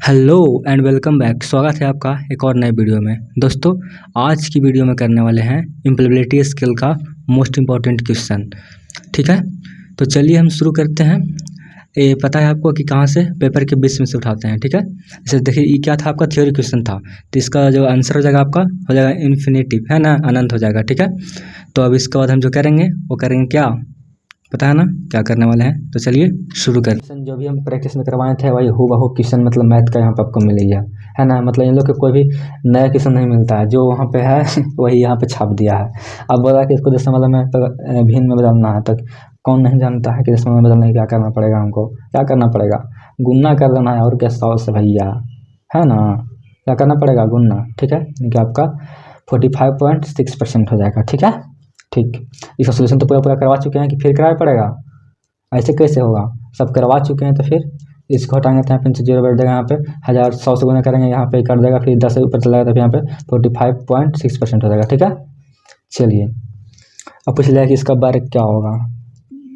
Hello and welcome back. स्वागत है आपका एक और नए वीडियो में। दोस्तों, आज की वीडियो में करने वाले हैं इम्प्लीबिलिटी स्किल का मोस्ट इम्पॉर्टेंट क्वेश्चन। ठीक है, तो चलिए हम शुरू करते हैं। ये पता है आपको कि कहाँ से पेपर के बीच में से उठाते हैं। ठीक है, जैसे देखिए ये क्या था, आपका थ्योरी क्वेश्चन था, तो इसका जो आंसर हो जाएगा आपका हो जाएगा इन्फिनिटिव, है ना, अनंत हो जाएगा। ठीक है, तो अब इसके बाद हम जो करेंगे वो करेंगे क्या, पता है ना क्या करने वाले हैं। तो चलिए शुरू करें। क्वेश्चन जो भी हम प्रैक्टिस में करवाए थे वही हूबहू क्वेश्चन मतलब मैथ का यहाँ पे आपको मिलेगा, है ना। मतलब इन लोग के कोई भी नया क्वेश्चन नहीं मिलता है, जो वहाँ पे है वही यहाँ पे छाप दिया है। अब बोला कि इसको दशमलव में तो भिन्न में बदलना है, तो कौन नहीं जानता है कि दशमलव में बदलने क्या करना पड़ेगा, हमको क्या करना पड़ेगा, गुणना कर देना है। और क्या 100 से भैया, है ना, क्या करना पड़ेगा, गुणना। ठीक है, यानी कि आपका 45.6% हो जाएगा। ठीक है, ठीक। इसका सोल्यूशन तो पूरा पूरा करवा चुके हैं कि फिर कराना पड़ेगा, ऐसे कैसे होगा, सब करवा चुके हैं। तो फिर इसको हटाएंगे तो यहाँ पे 0 बैठ जाएगा, यहाँ पे 1100 से गुना करेंगे, यहाँ पे कट जाएगा, फिर 10 से ऊपर चला जाएगा, तो यहाँ पे 45.6% हो जाएगा। ठीक है, चलिए अब पूछ लिया कि इसका बारे क्या होगा।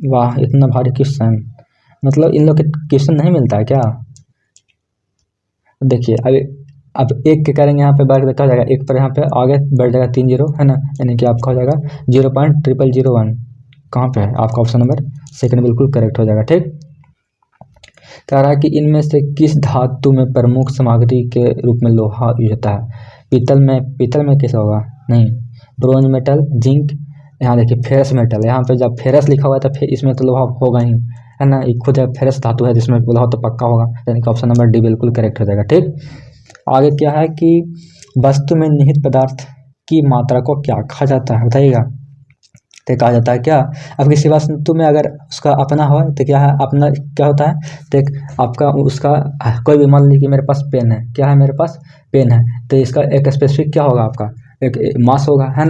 वाह, इतना भारी क्वेश्चन, मतलब इन लोग के क्वेश्चन नहीं मिलता है क्या। देखिए अब एक के करेंगे, यहाँ पे बार क्या हो जाएगा, एक पर यहाँ पे आगे बढ़ जाएगा 3 0, है ना, यानी कि आपका हो जाएगा 0.0001। कहाँ पे है आपका ऑप्शन नंबर सेकंड, बिल्कुल करेक्ट हो जाएगा। ठीक, कह रहा है कि इनमें से किस धातु में प्रमुख सामग्री के रूप में लोहा यूज होता है। पीतल में कैसा होगा, नहीं, ब्रोंज मेटल, जिंक। यहाँ देखिए फेरस मेटल, यहाँ पे जब फेरस लिखा हुआ है तो फिर इसमें तो लोहा होगा ही, है ना, ये खुद है फेरस धातु है जिसमें लोहा तो पक्का होगा, यानी कि ऑप्शन नंबर डी बिल्कुल करेक्ट हो जाएगा। ठीक, आगे क्या है कि वस्तु में निहित पदार्थ की मात्रा को क्या कहा जाता है, बताइएगा। तो कहा जाता है क्या, अब किसी वस्तु में अगर उसका अपना हो तो क्या है, अपना क्या होता है, तो एक आपका उसका कोई भी, मान लीजिए कि मेरे पास पेन है, क्या है, मेरे पास पेन है, तो इसका एक स्पेसिफिक क्या होगा, आपका एक मास होगा, है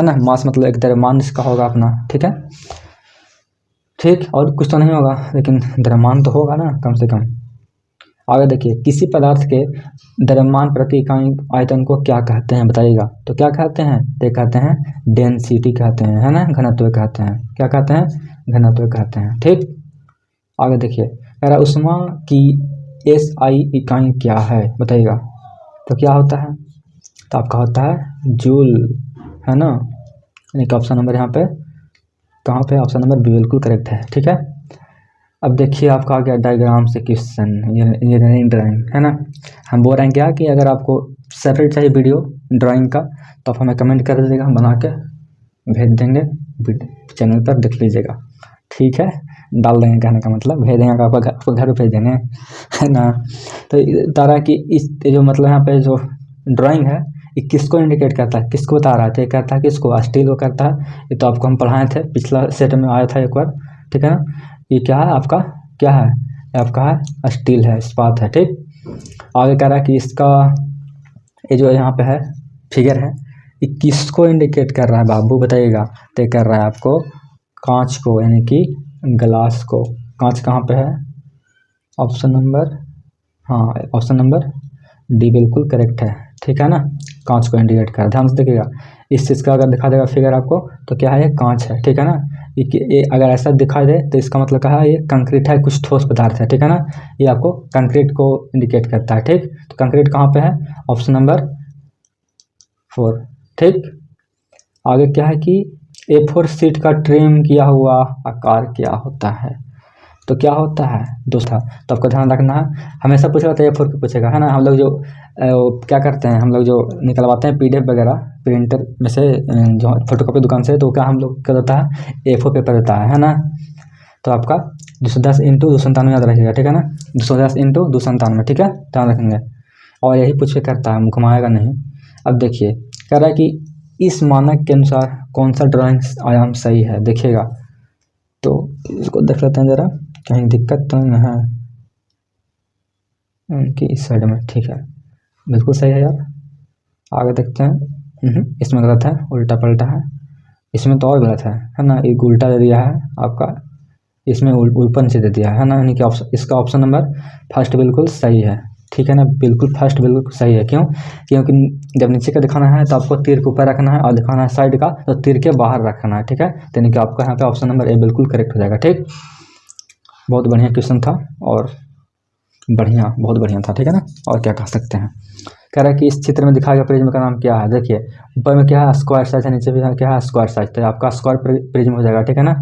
ना, मास मतलब एक द्रव्यमान इसका होगा अपना। ठीक है, ठीक, और कुछ तो नहीं होगा लेकिन द्रव्यमान तो होगा ना कम से कम। आगे देखिए, किसी पदार्थ के द्रव्यमान प्रति इकाई आयतन को क्या कहते हैं, बताइएगा। तो क्या कहते हैं, तो कहते हैं डेंसिटी कहते हैं, है ना, घनत्व कहते हैं, क्या कहते हैं, घनत्व कहते हैं। ठीक, आगे देखिए, कह रहा ऊष्मा की SI इकाई क्या है, बताइएगा। तो क्या होता है, तो आपका होता है जूल, है ना, यानी कि ऑप्शन नंबर यहाँ पे कहाँ पे, ऑप्शन नंबर बी बिल्कुल करेक्ट है। ठीक है, अब देखिए आपका आ गया डायग्राम से क्वेश्चन, इंजीनियरिंग ड्राइंग, है ना। हम बोल रहे हैं क्या कि अगर आपको सेपरेट चाहिए वीडियो ड्राइंग का तो आप हमें कमेंट कर दीजिएगा, हम बना के भेज देंगे, चैनल पर देख लीजिएगा। ठीक है, डाल देंगे, कहने का मतलब भेज देंगे, आपको घर भेज देंगे, है ना। तो तारा कि इस जो मतलब यहाँ पे जो ड्राइंग है ये किसको इंडिकेट करता है, किसको बता रहा है, तो ये कहता है किसको, स्टील को करता है। ये तो आपको हम पढ़ाए थे, पिछला सेट में आया था एक बार। ठीक है ना, ये क्या है आपका, क्या है, ये आपका है स्टील है, इस्पात है। ठीक, आगे कह रहा है कि इसका ये जो यहाँ पे है फिगर है, ये किसको इंडिकेट कर रहा है बाबू, बताइएगा। तो कर रहा है आपको कांच को, यानी कि ग्लास को। कांच कहाँ पे है, ऑप्शन नंबर, हाँ, ऑप्शन नंबर डी बिल्कुल करेक्ट है। ठीक है ना, कांच को इंडिकेट कर, ध्यान से देखिएगा। इस चीज़ का अगर दिखा देगा फिगर आपको तो क्या है, ये कांच है। ठीक है ना, ये अगर ऐसा दिखाई दे तो इसका मतलब क्या है, ये कंक्रीट है, कुछ ठोस पदार्थ है। ठीक है ना, ये आपको कंक्रीट को इंडिकेट करता है। ठीक, तो कंक्रीट कहाँ पे है, ऑप्शन नंबर 4। ठीक, आगे क्या है कि A4 शीट का ट्रिम किया हुआ आकार क्या होता है, तो क्या होता है दोस्तों, तो आपको ध्यान रखना है, हमेशा पूछेगा तो A4 पे पूछेगा, है ना। हम लोग जो क्या करते हैं, हम लोग जो निकलवाते हैं PDF वगैरह प्रिंटर में से, जो फोटोकॉपी दुकान से, तो क्या हम लोग क्या देता है, A4 पेपर देता है ना। तो आपका 210 इंटू 297 याद रखिएगा। ठीक है ना, 210 इंटू 297, ठीक है, ध्यान रखेंगे। और यही पूछे करता है, घुमाएगा नहीं। अब देखिए, कह रहा है कि इस मानक के अनुसार कौन सा ड्राइंग आयाम सही है, देखिएगा। तो इसको देख लेते हैं ज़रा, कहीं दिक्कत तो नहीं है कि इस साइड में, ठीक है, बिल्कुल सही है यार। आगे देखते हैं, इसमें गलत है, उल्टा पलटा है, इसमें तो और गलत है ना, एक उल्टा दे दिया है आपका, इसमें ऊपर नीचे दे दिया है ना, यानी कि इसका ऑप्शन नंबर फर्स्ट बिल्कुल सही है। ठीक है ना, बिल्कुल फर्स्ट बिल्कुल सही है। क्यों, क्योंकि जब नीचे का दिखाना है तो आपको तीर के ऊपर रखना है, और दिखाना है साइड का तो तीर के बाहर रखना है। ठीक है, यानी कि आपका यहाँ पे ऑप्शन नंबर ए बिल्कुल करेक्ट हो जाएगा। ठीक, बहुत बढ़िया क्वेश्चन था और बढ़िया, बहुत बढ़िया था, ठीक है ना। और क्या कह सकते हैं, कह रहा है कि इस चित्र में दिखाया गया प्रिज्म का नाम क्या है। देखिए ऊपर में क्या है, स्क्वायर साइज है, नीचे भी क्या है, स्क्वायर साइज, तो आपका स्क्वायर प्रिज्म हो जाएगा, ठीक है ना।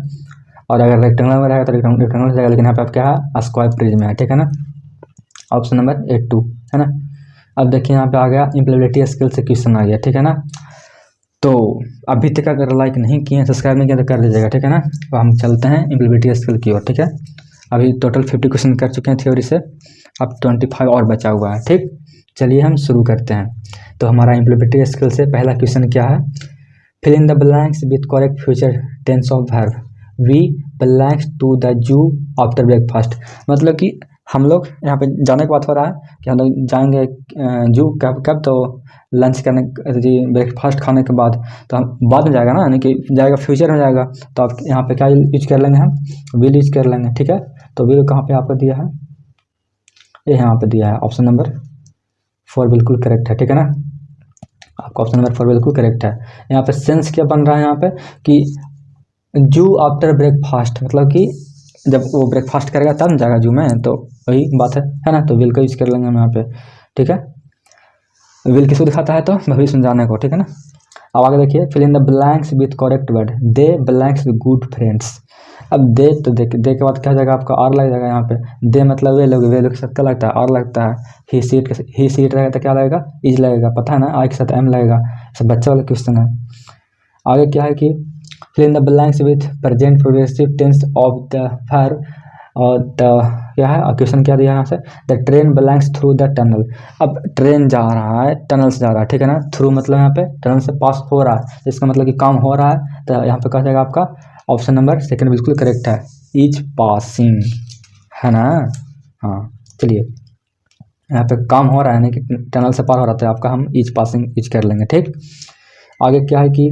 और अगर रेक्टेंगल में रहेगा तो रेक्टेंगल हो जाएगा, लेकिन यहाँ पे आप क्या है, स्क्वायर प्रिज्म है, ठीक है ना। ऑप्शन नंबर 82 है ना। अब देखिए यहाँ पे आ गया इम्प्लीमेबिलिटी स्किल से क्वेश्चन आ गया, ठीक है ना। तो अभी तक अगर लाइक नहीं किए, सब्सक्राइब नहीं किया तो कर दीजिएगा, ठीक है ना। तो हम चलते हैं इम्प्लीमेबिलिटी स्किल की ओर, ठीक है। अभी टोटल 50 क्वेश्चन कर चुके हैं थ्योरी से, अब 25 और बचा हुआ है, ठीक। चलिए हम शुरू करते हैं। तो हमारा इम्प्लीमेबिलिटी स्किल से पहला क्वेश्चन क्या है, fill in the blanks with correct future tense of verb, we blanks to the zoo after breakfast. मतलब कि हम लोग यहाँ पे जाने की बात हो रहा है कि हम लोग जाएंगे जू कब कब, तो लंच करने, ब्रेकफास्ट खाने के बाद, तो हम बाद में जाएगा ना, यानी कि जाएगा फ्यूचर में जाएगा, तो आप यहाँ पे क्या यूज कर लेंगे, हम विल यूज कर लेंगे, ठीक है। तो विल कहाँ पे आपको दिया है, ये यहाँ पे दिया है, ऑप्शन नंबर 4 बिल्कुल करेक्ट है, ठीक है ना। आपका ऑप्शन नंबर 4 बिल्कुल करेक्ट है। यहाँ पे सेंस क्या बन रहा है यहाँ पे कि जू आफ्टर ब्रेकफास्ट, मतलब कि जब वो ब्रेकफास्ट करेगा तब न जाएगा जू में, तो वही बात है ना। तो विल का यूज कर लेंगे हम यहाँ पे, ठीक है। विल किसको दिखाता है, तो भविष्य में जाने को, ठीक है ना। अब आगे देखिए, fill in the blanks with correct word, they blanks good friends. अब दे, तो दे के बाद क्या हो जाएगा, आपका आर लग जाएगा यहाँ पे। दे मतलब वे लोग के साथ क्या लगता है, आर लगता है। ही सीट रहेगा तो क्या लगेगा, इज लगेगा, पता है ना, आई के साथ एम लगेगा। सब बच्चा वाला क्वेश्चन है। आगे क्या है कि fill in the blanks with present progressive tense of the verb, और द क्या है क्वेश्चन क्या दिया यहाँ से, the train blanks through the tunnel. अब ट्रेन जा रहा है, टनल से जा रहा है, ठीक है ना। थ्रू मतलब यहाँ पे टनल से पास हो रहा है, इसका मतलब कि काम हो रहा है, तो यहाँ पे कहा जाएगा आपका ऑप्शन नंबर 2 बिल्कुल करेक्ट है, इज पासिंग, है ना। हाँ चलिए, यहाँ पे काम हो रहा है, यानी कि टनल से पार हो रहा था, आपका हम इज पासिंग यूज कर लेंगे, ठीक। आगे क्या है कि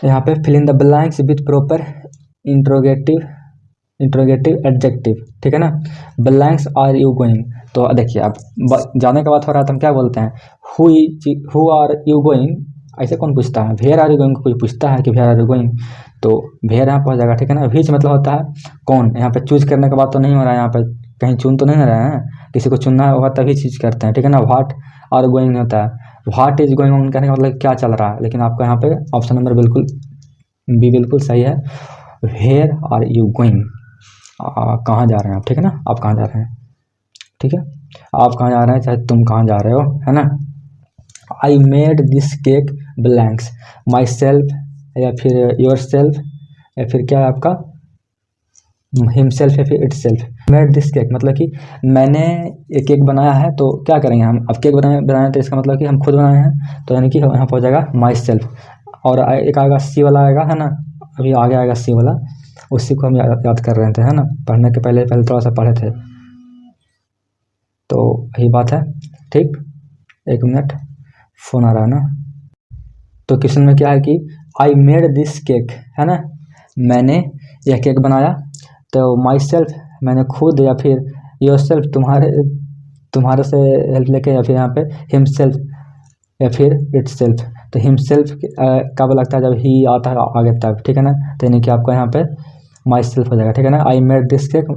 यहाँ पे fill in the blanks with proper interrogative adjective, ठीक है ना। ब्लैंक्स आर यू गोइंग, तो देखिए अब जाने के बाद हो रहा है, तो हम क्या बोलते हैं, हु आर यू गोइंग, ऐसे कौन पूछता है, वेयर आर यू गोइंग कोई पूछता है कि वेयर आर यू गोइंग, तो वेयर यहाँ पर हो जाएगा, ठीक है ना। विच मतलब होता है कौन, यहाँ पे चूज करने के बाद तो नहीं हो रहा है, यहाँ पे कहीं चुन तो नहीं रहे हैं, किसी को चुनना होगा तभी चीज करते हैं, ठीक है ना। व्हाट आर गोइंग होता है, व्हाट इज गोइंग ऑन कहने का मतलब क्या चल रहा है, लेकिन आपका यहाँ पे ऑप्शन नंबर बिल्कुल बी बिल्कुल सही है, वेयर आर यू गोइंग, कहाँ जा रहे हैं आप, ठीक है ना, आप कहाँ जा रहे हैं, ठीक है, आप कहाँ जा रहे हैं, चाहे तुम कहाँ जा रहे हो, है ना। I made this cake blanks, my self, या फिर योर सेल्फ, या फिर क्या है आपका हिमसेल्फ, या फिर it self. Made this cake मतलब कि मैंने एक केक बनाया है, तो क्या करेंगे हम, अब केक बनाए तो इसका मतलब कि हम खुद बनाए हैं, तो यानी कि यहाँ पर हो जाएगा माई सेल्फ, और एक आएगा सी वाला आएगा, है ना, अभी आगे आएगा सी वाला, उसी को हम याद कर रहे थे, है ना, पढ़ने के पहले थोड़ा सा पढ़े थे, तो यही बात है, ठीक। एक मिनट, फोन आ रहा है ना। तो क्वेश्चन में क्या है कि आई मेड दिस केक, है ना, मैंने यह केक बनाया, तो माई सेल्फ मैंने खुद, या फिर योर सेल्फ तुम्हारे से हेल्प लेके, या फिर यहाँ पे हिम सेल्फ, या फिर इट सेल्फ। तो हिम सेल्फ कब लगता है, जब ही आता है आगे तब, ठीक है ना। तो यानी कि आपका यहाँ पे माई सेल्फ हो जाएगा, ठीक है ना। I made this cake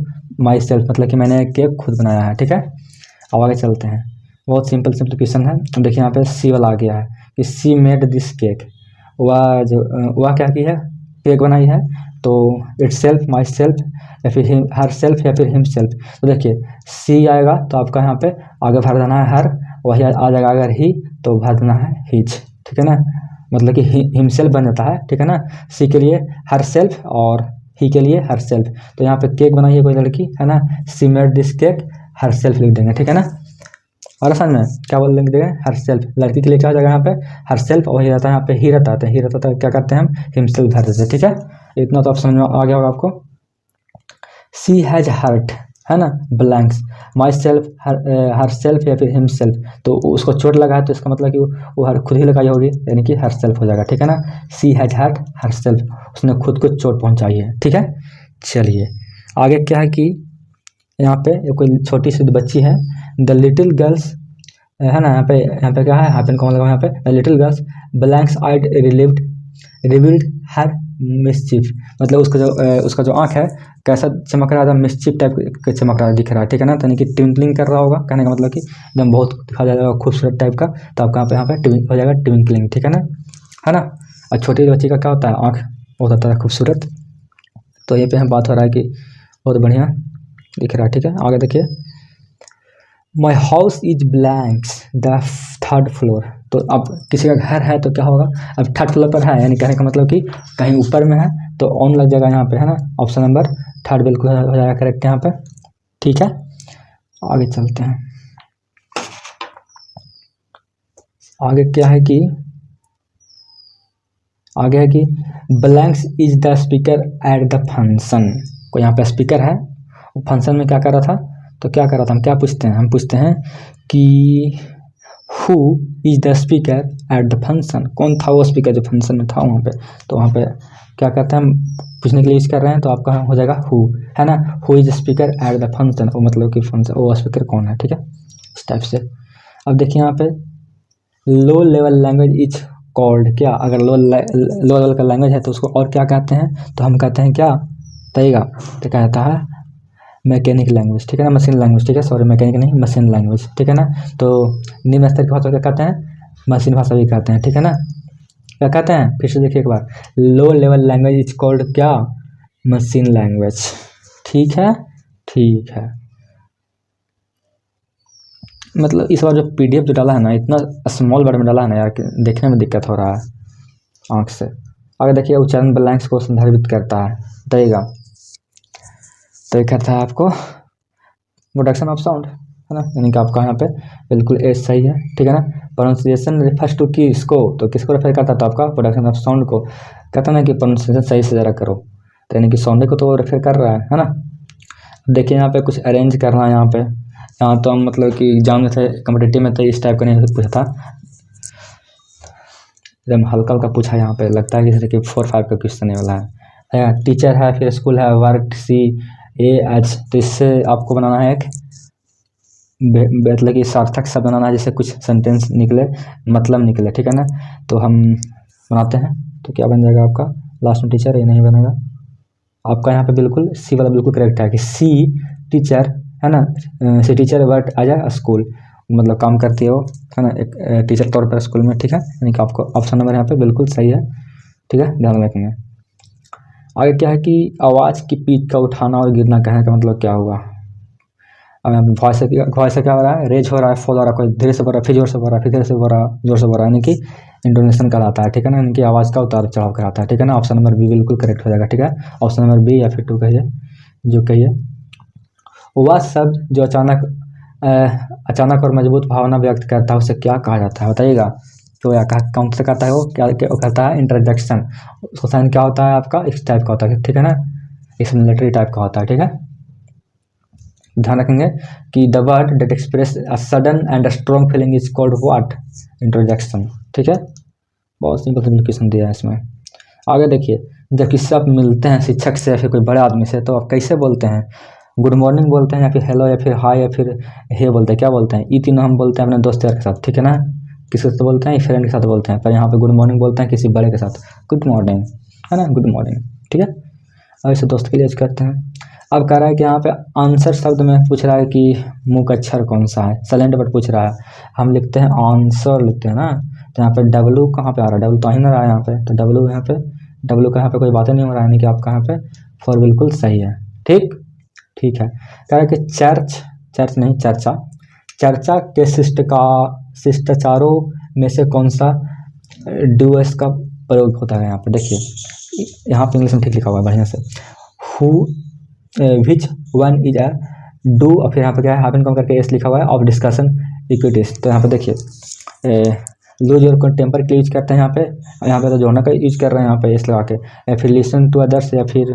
my self मतलब कि मैंने एक केक खुद बनाया है, ठीक है। अब आगे चलते हैं, बहुत सिंपल क्वेश्चन है। देखिए यहाँ पे सी वाला आ गया है कि सी मेड दिस केक, वह क्या की है, केक बनाई है, तो इट सेल्फ, माई सेल्फ, या फिर हर सेल्फ, या फिर हिम सेल्फ। तो देखिए सी आएगा तो आपका यहाँ पे आगे भर देना है हर, वही आ जाएगा अगर ही, तो भर देना है हिज, ठीक है ना, मतलब कि हिमसेल्फ बन जाता है, ठीक है ना। सी के लिए हर सेल्फ और ही के लिए हर सेल्फ। तो यहाँ पे केक बनाई है कोई लड़की, है ना, सी made this cake her self लिख देंगे, ठीक है ना। और समझ में क्या बोल देंगे, हर सेल्फ, लड़की के लिए क्या हो जाएगा यहाँ पे हर सेल्फ, वही रहता है यहाँ पे ही रहता है, ही रहता है, क्या करते हैं हम हिमसेल्फ भर देते हैं, ठीक है। इतना तो आप समझ में आ गया होगा आपको। सी हैज हर्ट, है ना, blanks my self, her self, या फिर हिम सेल्फ। तो उसको चोट लगा है, तो इसका मतलब कि वो हर खुद ही लगाई होगी, यानी कि हर सेल्फ हो जाएगा, ठीक है ना। सी हैज हर्ट हर सेल्फ, उसने खुद को चोट पहुंचाई है, ठीक है। चलिए आगे क्या है कि यहाँ पे कोई छोटी सी बच्ची है, द लिटिल गर्ल्स, है ना, यहाँ पे क्या है, हैपन कौन लगा यहाँ पे, the little girls blanks eyes revealed her mischief, मतलब उसका जो आँख है कैसा चमक रहा था, मिसचिफ टाइप का चमक रहा दिख रहा है, ठीक है ना। तो यानी कि ट्विंकलिंग कर रहा होगा, कहने का मतलब कि एकदम बहुत दिखा जाएगा खूबसूरत टाइप का, तो आपका यहाँ पे हो जाएगा ट्विंकलिंग, ठीक है ना। और छोटी बच्ची का क्या होता है, आँख बहुत होता है खूबसूरत। तो ये पे हम बात हो रहा है कि बहुत बढ़िया दिख रहा है, ठीक है। आगे देखिए, my house is blanks the third floor. तो अब किसी का घर है तो क्या होगा, अब थर्ड फ्लोर पर है, यानी कहने का मतलब कि कहीं ऊपर में है तो ऑन लग जाएगा यहाँ पे, है ना। ऑप्शन नंबर थर्ड बिल्कुल हो जाएगा करेक्ट यहाँ पे, ठीक है। आगे चलते हैं, आगे क्या है कि आगे है कि blanks is the speaker at the function. कोई यहाँ पे स्पीकर है, वो फंक्शन में क्या कर रहा था, तो क्या कर रहा था, हम क्या पूछते हैं, हम पूछते हैं कि who is the speaker at the function, कौन था वो स्पीकर जो फंक्शन में था वहाँ पे। तो वहाँ पे क्या करते हैं, हम पूछने के लिए यूज कर रहे हैं, तो आपका हो जाएगा हु, है ना। Who is speaker at the function, वो मतलब कि फंक्शन वो स्पीकर कौन है, ठीक है, इस टाइप से। अब देखिए यहाँ पे लो लेवल लैंग्वेज इज कॉल्ड, क्या अगर लो लेवल का लैंग्वेज है तो उसको और क्या कहते हैं, तो हम कहते हैं क्या, बताइएगा। तो कहता है मैकेनिक लैंग्वेज, ठीक है ना, मशीन लैंग्वेज, ठीक है, सॉरी मैकेनिक नहीं मशीन लैंग्वेज, ठीक है ना। तो निम्न स्तर की भाषा क्या कहते हैं, मशीन भाषा भी कहते हैं, ठीक है ना। क्या कहते हैं, फिर से देखिए एक बार, low level language is called क्या, मशीन लैंग्वेज, ठीक है, ठीक है। मतलब इस बार जो PDF जो डाला है ना, इतना स्मॉल वर्ड में डाला है ना यार, देखने में दिक्कत हो रहा है आँख से। आगे देखिए, उच्चारण ब्लैंक्स को संदर्भित करता है, बताइएगा। तो ये कहता है आपको प्रोडक्शन ऑफ साउंड, है ना, यानी कि आपका यहाँ पे बिल्कुल एज सही है, ठीक है ना। प्रोनाउंसिएशन रिफर्स टू किसको, तो किसको रेफर करता था, आपका प्रोडक्शन ऑफ साउंड को। कहता ना कि प्रोनाउंसिएशन सही से ज़रा करो, तो यानी कि साउंड को तो रेफर कर रहा है ना। देखिए यहाँ पे कुछ अरेंज करना है, यहाँ तो हम मतलब कि एग्जाम में थे, कम्पिटिटिव में थे, इस टाइप का नहीं पूछा था, एकदम हल्का हल्का पूछा यहाँ पे, लगता है जैसे कि 4-5 का क्वेश्चन वाला है। टीचर है, फिर स्कूल है, वर्क CAH, तो इससे आपको बनाना है एक मतलब कि सार्थक शब्द बनाना है, जैसे कुछ सेंटेंस निकले, मतलब निकले, ठीक है ना। तो हम बनाते हैं, तो क्या बन जाएगा आपका लास्ट में, टीचर, ये नहीं बनेगा आपका यहाँ पे, बिल्कुल सी वाला बिल्कुल करेक्ट है कि सी टीचर, है ना। सी टीचर वर्क आ जाए स्कूल, मतलब काम करती है वो, है ना, एक टीचर तौर पर स्कूल में, ठीक है, यानी कि आपको ऑप्शन नंबर यहाँ पे बिल्कुल सही है, ठीक है, ध्यान रखेंगे। आगे क्या है कि आवाज़ की पिच का उठाना और गिरना, कहने का मतलब क्या हुआ। अब यहाँ पे वॉइस से क्या हो रहा है, रेज हो रहा है, फॉल हो रहा है, कोई धीरे से बोल रहा है, फिर जोर से बोल रहा है, फिर धीरे से बोल रहा है, जोर से बोल रहा है, यानी कि इंटोनेशन कराता है, ठीक है ना, यानी कि आवाज़ का उतार चढ़ाव कराता है, ठीक है ना। ऑप्शन नंबर बी बिल्कुल करेक्ट हो जाएगा, ठीक है। ऑप्शन नंबर बी या फिर 2 कहिए, जो कहिए। वह शब्द जो अचानक और मजबूत भावना व्यक्त करता है उसे क्या कहा जाता है, बताइएगा। तो या कौन सा कहता है वो, क्या कहता है, इंटरजेक्शन। उसका साइन क्या होता है आपका, इस टाइप का होता है, ठीक है ना, एक्सक्लेमेटरी टाइप का होता है, ठीक है। ध्यान रखेंगे कि the word that express a sudden and strong feeling is called what, interjection, ठीक है। बहुत सिंपल क्वेश्चन दिया है इसमें। आगे देखिए, जब किसी आप मिलते हैं शिक्षक से या फिर कोई बड़े आदमी से, तो आप कैसे बोलते हैं, गुड मॉर्निंग बोलते हैं, या फिर हेलो, या फिर हाय, या फिर हे बोलते हैं, क्या बोलते हैं, ये तीनों हम बोलते हैं अपने दोस्त यार के साथ, ठीक है ना। किसी से बोलते हैं, फ्रेंड के साथ बोलते हैं, पर यहाँ पे गुड मॉर्निंग बोलते हैं किसी बड़े के साथ, गुड मॉर्निंग, है ना, गुड मॉर्निंग, ठीक है। और इसे दोस्त के लिए यूज करते हैं। अब कह रहा है कि यहाँ पे आंसर शब्द में पूछ रहा है कि मुख्य अक्षर कौन सा है, साइलेंट वर्ड पूछ रहा है, हम लिखते हैं आंसर लिखते हैं ना। तो यहाँ पे डब्लू कहाँ पे आ रहा है, डब्लू तो ही ना रहा है यहाँ पे, तो डब्लू यहाँ पे, डब्लू का यहाँ पे कोई बातें नहीं हो रहा है, यानी कि आपका यहाँ पे 4 बिल्कुल सही है, ठीक, ठीक है। कह रहा है कि चर्च नहीं, चर्चा के शिष्टाचारों में से कौन सा डूएस का प्रयोग होता है, यहाँ पे देखिए, यहाँ पे इंग्लिश में ठीक लिखा हुआ है बढ़िया से, who which one is a do, और फिर यहाँ पे क्या है, हैपन कम करके एस लिखा हुआ है, ऑफ डिस्कशन इक्विटीज। तो यहाँ पे देखिए, लूज योर टेम्पर के यूज करते हैं यहाँ पे तो जोड़ना का यूज कर रहे हैं यहाँ पे एस लगा के, या फिर लिसन टू अदर्स, या फिर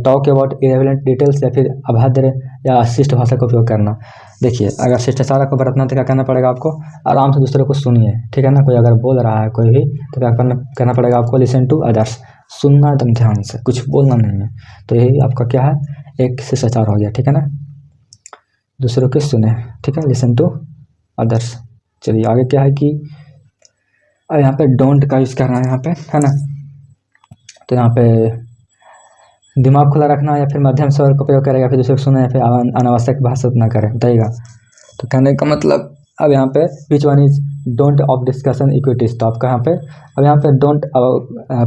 टॉक अबाउट इरेलेवेंट डिटेल्स, या फिर अभद्र या शिष्ट भाषा का उपयोग करना। देखिए, अगर शिष्टाचार को बरतना तो क्या करना पड़ेगा आपको, आराम से दूसरे को सुनिए, ठीक है ना। कोई अगर बोल रहा है कोई भी, तो क्या करना पड़ेगा आपको, लिसन टू अदर्स, सुनना एकदम ध्यान से, कुछ बोलना नहीं है। तो यही आपका क्या है, एक शिष्टाचार हो गया, ठीक है ना, दूसरों के सुने, ठीक है, लिसन टू अदर्स। चलिए आगे क्या है कि यहाँ पे डोंट का यूज़ करना है यहाँ पे, है ना। तो यहाँ पे दिमाग खुला रखना या फिर मध्यम स्वर का प्रयोग करेगा, फिर दूसरे को सुने या फिर अनावश्यक भाषण ना करें, बताइएगा। तो कहने का मतलब अब यहाँ पे which one is don't of discussion equities, तो आपका यहाँ पे अब यहाँ पे डोंट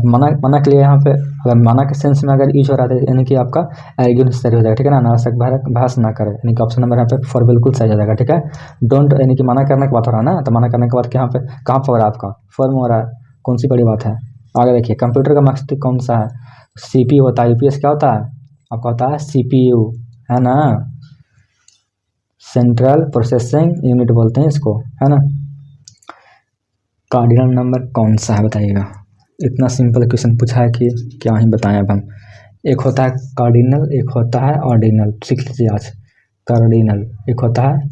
मना के लिए यहाँ पे अगर मना के सेंस में अगर यूज हो रहा है यानी कि आपका एर्गुमेंट सही हो जाएगा, ठीक है ना, अनावश्यक भाषण ना करें, यानी कि ऑप्शन नंबर यहाँ पे फॉर बिल्कुल सही हो जाएगा, ठीक है। डोंट यानी कि मना करने की बात हो रहा है ना, तो मना करने के बाद यहाँ पे कहाँ पर हो रहा है आपका फॉर में हो रहा है, कौन सी बड़ी बात है। आगे देखिए कंप्यूटर का मकसद कौन सा है, CPU होता है, UPS क्या होता है आपका होता है CPU, है ना, सेंट्रल प्रोसेसिंग यूनिट बोलते हैं इसको, है ना। कार्डिनल नंबर कौन सा है बताइएगा, इतना सिंपल क्वेश्चन पूछा है कि क्या ही बताएं अब हम। एक होता है कार्डिनल, एक होता है ऑर्डिनल, सीख लीजिए आज। कार्डिनल एक होता है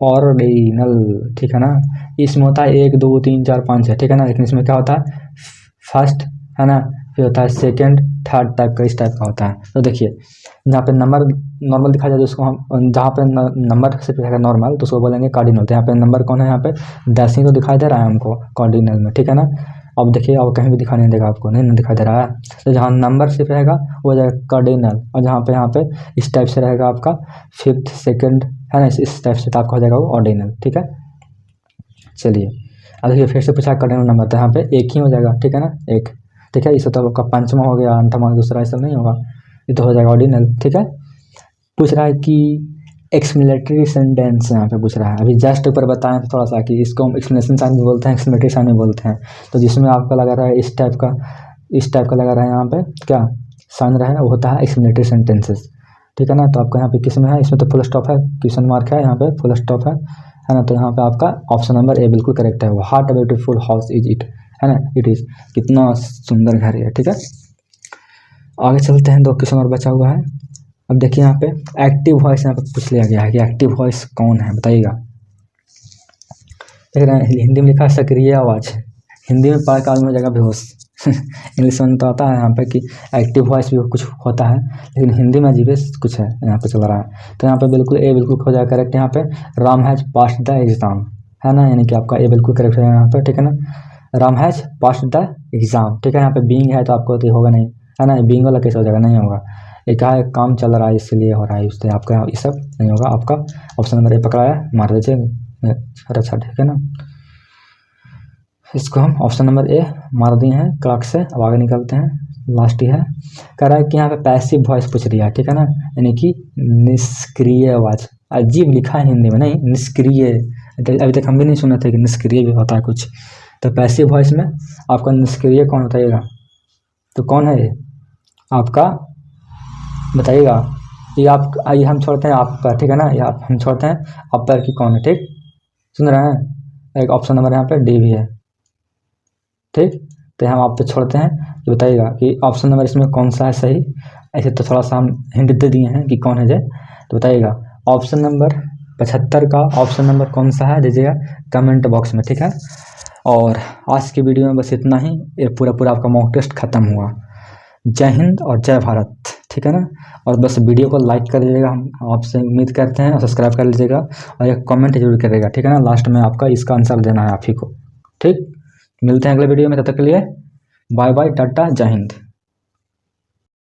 ऑर्डिनल, ठीक है ना। इसमें होता है 1 2 3 4 5 है, ठीक है ना, लेकिन इसमें क्या होता है फर्स्ट, है ना, फिर होता है सेकंड, थर्ड टाइप का, इस टाइप का होता है। तो देखिए जहाँ पे नंबर नॉर्मल दिखा जाए तो उसको हम जहाँ पे नंबर सिर्फ रहेगा नॉर्मल तो उसको बोलेंगे कार्डिनल। तो यहाँ पे नंबर कौन है, यहाँ पे 10 ही तो दिखाई दे रहा है हमको कार्डिनल में, ठीक है ना। अब देखिए अब कहीं भी दिखाई नहीं देगा आपको, नहीं दिखाई दे रहा है, तो जहाँ नंबर सिर्फ रहेगा वो जाएगा कार्डिनल, और जहाँ पे यहाँ पे इस टाइप से रहेगा आपका फिफ्थ सेकंड, है ना, इस टाइप से तो आपका हो जाएगा वो ऑर्डिनल, ठीक है। चलिए अब देखिए फिर से पूछा कार्डिनल नंबर, तो यहाँ पे एक ही हो जाएगा, ठीक है ना, एक, ठीक है। इससे तो आपका पंचमा हो गया, अंठमा दूसरा, ऐसा नहीं होगा, ये तो हो जाएगा ऑर्डिनल, ठीक है। पूछ रहा है कि एक्सक्लेमेटरी सेंटेंस यहाँ पे पूछ रहा है, अभी जस्ट ऊपर बताएं थोड़ा सा कि इसको हम एक्सक्लेमेशन साइन भी बोलते हैं, एक्सक्लेमेटरी साइन भी बोलते हैं। तो जिसमें आपका लगा रहा है इस टाइप का लगा रहा है यहाँ पे क्या साइन रहा है वो होता है एक्सक्लेमेटरी सेंटेंसेस, ठीक है ना। तो आपका यहाँ पे किस में है, इसमें तो फुल स्टॉप है, क्वेश्चन मार्क है, यहाँ पे फुल स्टॉप है ना। तो यहाँ पे आपका ऑप्शन नंबर ए बिल्कुल करेक्ट है, what a beautiful house is it, है ना, इट इज, कितना सुंदर घर है, ठीक है। आगे चलते हैं, 2 क्वेश्चन और बचा हुआ है। अब देखिए यहाँ पे एक्टिव वॉइस यहाँ पे पूछ लिया गया है कि एक्टिव वॉइस कौन है बताइएगा। देख रहे हैं हिंदी में लिखा है सक्रिय आवाज़, हिंदी में पढ़ के आदमी हो जाएगा बेहोश इंग्लिश में तो आता है यहाँ पे कि एक्टिव वॉइस भी कुछ होता है, लेकिन हिंदी में अजीब कुछ है यहाँ पे चल रहा है। तो यहाँ पे बिल्कुल ए बिल्कुल हो जाएगा करेक्ट। यहाँ पे Ram has passed the exam, है ना, यानी कि आपका ए बिल्कुल करेक्ट है यहाँ पे, ठीक है ना। Ram has passed the exam, ठीक है। यहाँ पे बीइंग है तो आपको तो होगा नहीं, है ना, बीइंग वाला कैसे हो जाएगा, नहीं होगा। एक है काम चल रहा है इसलिए हो रहा है, इसलिए आपका ये सब नहीं होगा। आपका ऑप्शन नंबर ए पकड़ाया, मार दीजिए, अच्छा ठीक है ना। इसको हम ऑप्शन नंबर ए मार दिए हैं क्लाक से। अब आगे निकलते हैं, लास्ट ही है। कह रहा है कि यहाँ पे पैसिव वॉइस पूछ रही है, ठीक है ना, यानी कि निष्क्रिय आवाज़। अजीब लिखा है हिंदी में, नहीं निष्क्रिय, अभी तक हम भी नहीं सुने थे कि निष्क्रिय भी होता है कुछ। तो पैसिव वॉइस में आपका निष्क्रिय कौन बताइएगा, तो कौन है ये आपका बताइएगा। ये हम छोड़ते हैं आप पर, ठीक है ना, ये हम छोड़ते हैं आप पर की कौन है, ठीक, सुन रहे हैं। एक ऑप्शन नंबर यहाँ पे डी भी है, ठीक। तो हम आप पे छोड़ते हैं कि बताइएगा कि ऑप्शन नंबर इसमें कौन सा है सही। ऐसे तो थोड़ा सा हम हिंट दे दिए हैं कि कौन है, तो बताइएगा ऑप्शन नंबर 75 का ऑप्शन नंबर कौन सा है, दीजिएगा कमेंट बॉक्स में, ठीक है। और आज की वीडियो में बस इतना ही, ये पूरा आपका मॉक टेस्ट खत्म हुआ। जय हिंद और जय भारत, ठीक है ना। और बस वीडियो को लाइक कर लीजिएगा, हम आपसे उम्मीद करते हैं, और सब्सक्राइब कर लीजिएगा, और एक कमेंट जरूर करिएगा, ठीक है ना। लास्ट में आपका इसका आंसर देना है आप ही को, ठीक। मिलते हैं अगले वीडियो में, तब तक के लिए बाय बाय, टाटा, जय हिंद।